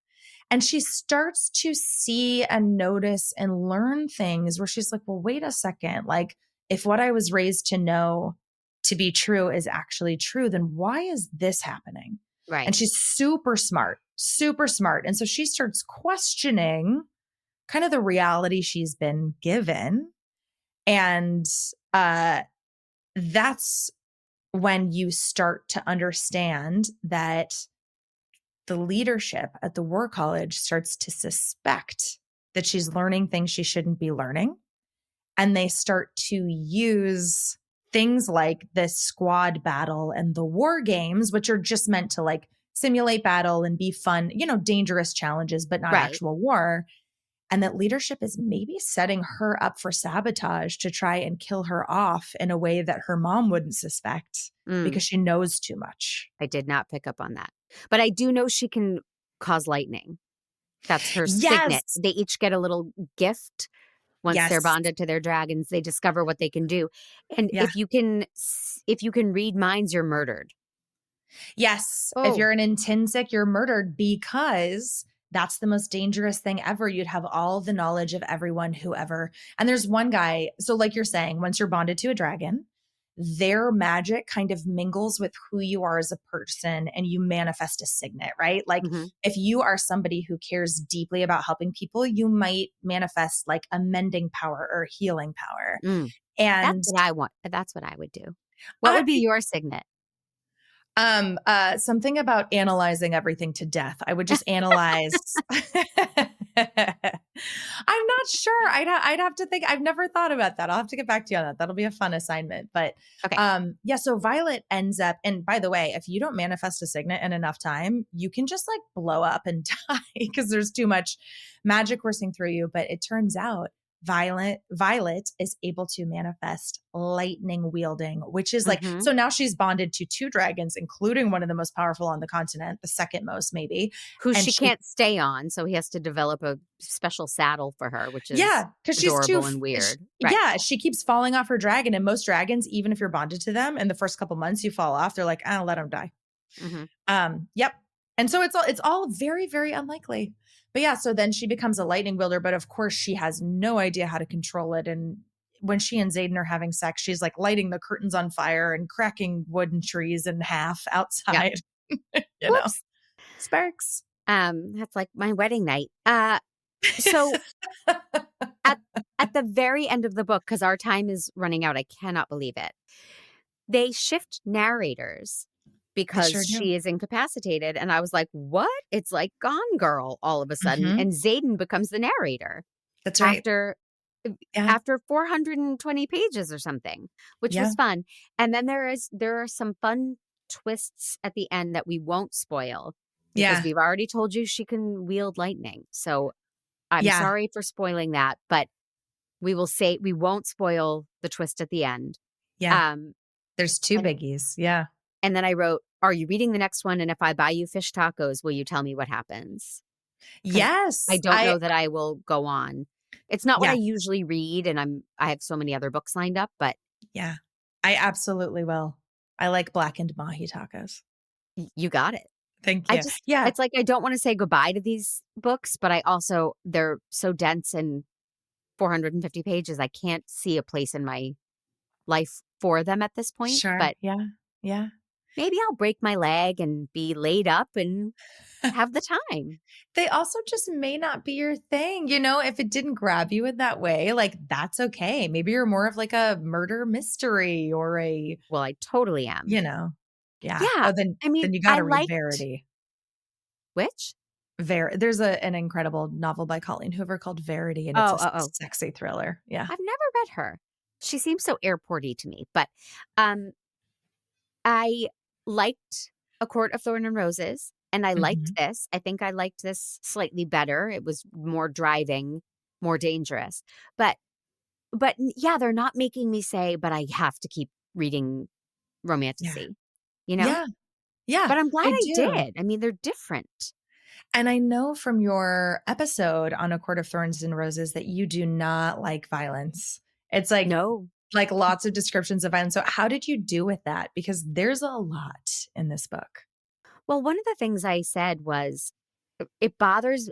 And she starts to see and notice and learn things where she's like, well, wait a second. Like, if what I was raised to know to be true is actually true, then why is this happening? Right. And she's super smart. And so she starts questioning kind of the reality she's been given. And that's when you start to understand that the leadership at the War College starts to suspect that she's learning things she shouldn't be learning. And they start to use things like the squad battle and the war games, which are just meant to like simulate battle and be fun, dangerous challenges, but not actual war. And that leadership is maybe setting her up for sabotage to try and kill her off in a way that her mom wouldn't suspect because she knows too much. I did not pick up on that. But I do know she can cause lightning. That's her signet. They each get a little gift. Once they're bonded to their dragons, they discover what they can do. And if you can read minds, you're murdered. Yes. If Oh. you're an intrinsic, you're murdered because that's the most dangerous thing ever. You'd have all the knowledge of everyone, whoever. And there's one guy. So like you're saying, once you're bonded to a dragon, their magic kind of mingles with who you are as a person and you manifest a signet, right? Like if you are somebody who cares deeply about helping people, you might manifest like a mending power or healing power. And that's what I want. That's what I would do. What would be your signet? Something about analyzing everything to death. I would just analyze. I'm not sure. I'd have to think. I've never thought about that. I'll have to get back to you on that. That'll be a fun assignment. But yeah. So Violet ends up, and by the way, if you don't manifest a signet in enough time, you can just like blow up and die because there's too much magic coursing through you. But it turns out Violet is able to manifest lightning wielding, which is like, so now she's bonded to 2 dragons, including one of the most powerful on the continent, the second most maybe. Who she can't stay on. So he has to develop a special saddle for her, which is because she's adorable and weird. Yeah, she keeps falling off her dragon. And most dragons, even if you're bonded to them in the first couple months, you fall off. They're like, I'll let them die. Yep. And so it's all very, very unlikely. But yeah, so then she becomes a lightning wielder, but of course she has no idea how to control it. And when she and Xaden are having sex, she's like lighting the curtains on fire and cracking wooden trees in half outside. You know, sparks. That's like my wedding night. So at the very end of the book, because our time is running out, I cannot believe it. They shift narrators because she is incapacitated. And I was like, what? It's like Gone Girl all of a sudden. And Xaden becomes the narrator. That's right. After 420 pages or something, which was fun. And then there are some fun twists at the end that we won't spoil. Because we've already told you she can wield lightning. So I'm sorry for spoiling that, but we won't spoil the twist at the end. Yeah. There's 2 biggies. Yeah. And then I wrote, are you reading the next one? And if I buy you fish tacos, will you tell me what happens? Yes. I don't know that I will go on. It's not what I usually read. And I have so many other books lined up, but. Yeah, I absolutely will. I like blackened mahi tacos. You got it. Thank you. It's like, I don't want to say goodbye to these books, but they're so dense and 450 pages. I can't see a place in my life for them at this point. Sure. But yeah. Maybe I'll break my leg and be laid up and have the time. They also just may not be your thing. You know, if it didn't grab you in that way, like that's okay. Maybe you're more of like a murder mystery or well, I totally am. You know. Yeah. Yeah. Oh, then you got to read Verity. Which? There's an incredible novel by Colleen Hoover called Verity, and it's a sexy thriller. Yeah. I've never read her. She seems so airporty to me, but I liked A Court of Thorn and Roses, and I liked this. I think I liked this slightly better. It was more driving, more dangerous. But yeah, they're not making me say, but I have to keep reading romantasy. You know? Yeah. But I'm glad I did. I mean, they're different. And I know from your episode on A Court of Thorns and Roses that you do not like violence. It's like, like lots of descriptions of violence. So how did you do with that? Because there's a lot in this book. Well, one of the things I said was the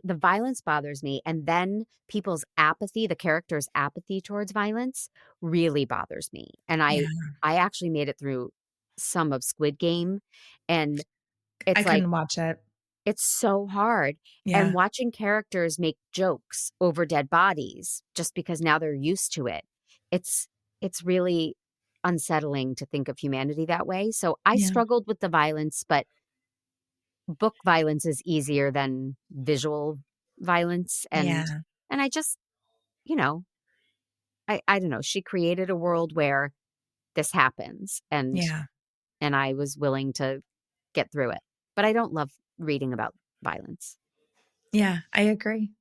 violence bothers me. And then people's apathy, the character's apathy towards violence really bothers me. And I actually made it through some of Squid Game, and I couldn't watch it. It's so hard. And watching characters make jokes over dead bodies just because now they're used to it. It's really unsettling to think of humanity that way. So I struggled with the violence, but book violence is easier than visual violence. And I just, I don't know. She created a world where this happens, and I was willing to get through it. But I don't love reading about violence. Yeah, I agree.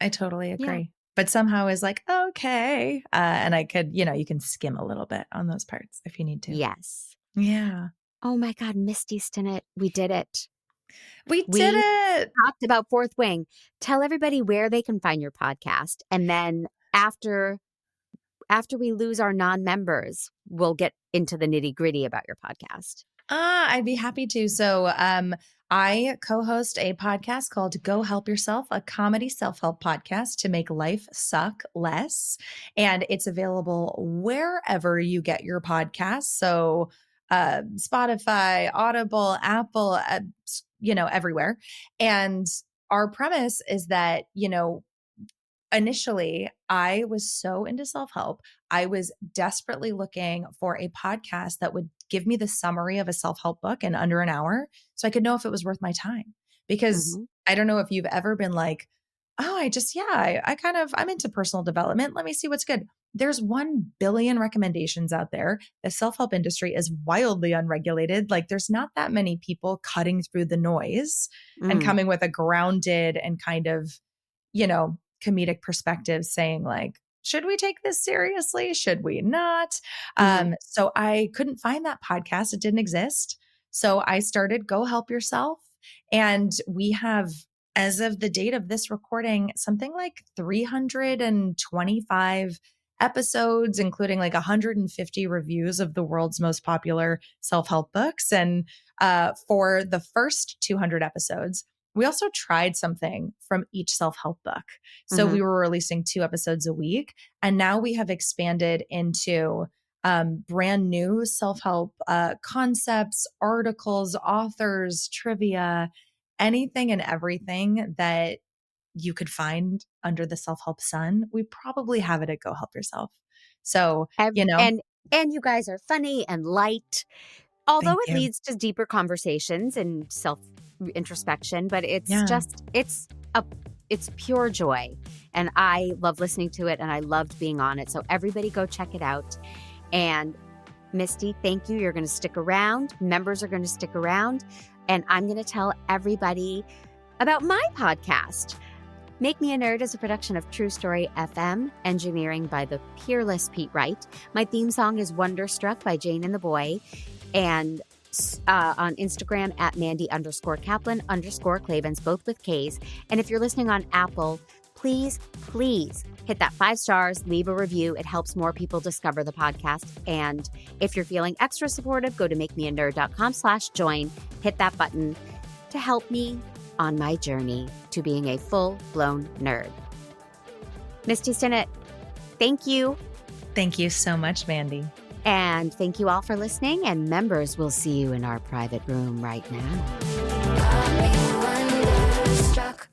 I totally agree. Yeah. But somehow is like, okay. And I could, you can skim a little bit on those parts if you need to. Yes. Yeah. Oh my God, Misty, Stinnett, we did it. We did it. Talked about Fourth Wing. Tell everybody where they can find your podcast. And then after we lose our non-members, we'll get into the nitty-gritty about your podcast. I'd be happy to. So, I co-host a podcast called Go Help Yourself, a comedy self-help podcast to make life suck less. And it's available wherever you get your podcasts. So, Spotify, Audible, Apple, everywhere. And our premise is that, initially, I was so into self-help. I was desperately looking for a podcast that would give me the summary of a self-help book in under an hour so I could know if it was worth my time. Because I don't know if you've ever been like, oh, I'm into personal development. Let me see what's good. There's 1 billion recommendations out there. The self-help industry is wildly unregulated. Like there's not that many people cutting through the noise and coming with a grounded and kind of, comedic perspective saying like, should we take this seriously? Should we not? So I couldn't find that podcast. It didn't exist. So I started Go Help Yourself. And we have, as of the date of this recording, something like 325 episodes, including like 150 reviews of the world's most popular self-help books. And for the first 200 episodes, we also tried something from each self-help book. So we were releasing 2 episodes a week. And now we have expanded into brand new self-help concepts, articles, authors, trivia, anything and everything that you could find under the self-help sun. We probably have it at Go Help Yourself. So, And you guys are funny and light, although it leads to deeper conversations and self-introspection, but it's it's pure joy. And I love listening to it and I loved being on it. So everybody go check it out. And Misty, thank you. You're going to stick around. Members are going to stick around. And I'm going to tell everybody about my podcast. Make Me a Nerd is a production of True Story FM, engineering by the peerless Pete Wright. My theme song is Wonderstruck by Jane and the Boy. And on Instagram at Mandy_Kaplan_Clavens, both with K's. And if you're listening on Apple, please hit that 5 stars, leave a review. It helps more people discover the podcast. And if you're feeling extra supportive, go to makemeanerd.com/join. Hit that button to help me on my journey to being a full-blown nerd. Misty Stinnett, thank you. Thank you so much, Mandy. And thank you all for listening. And members, we'll see you in our private room right now. Got me wonderstruck.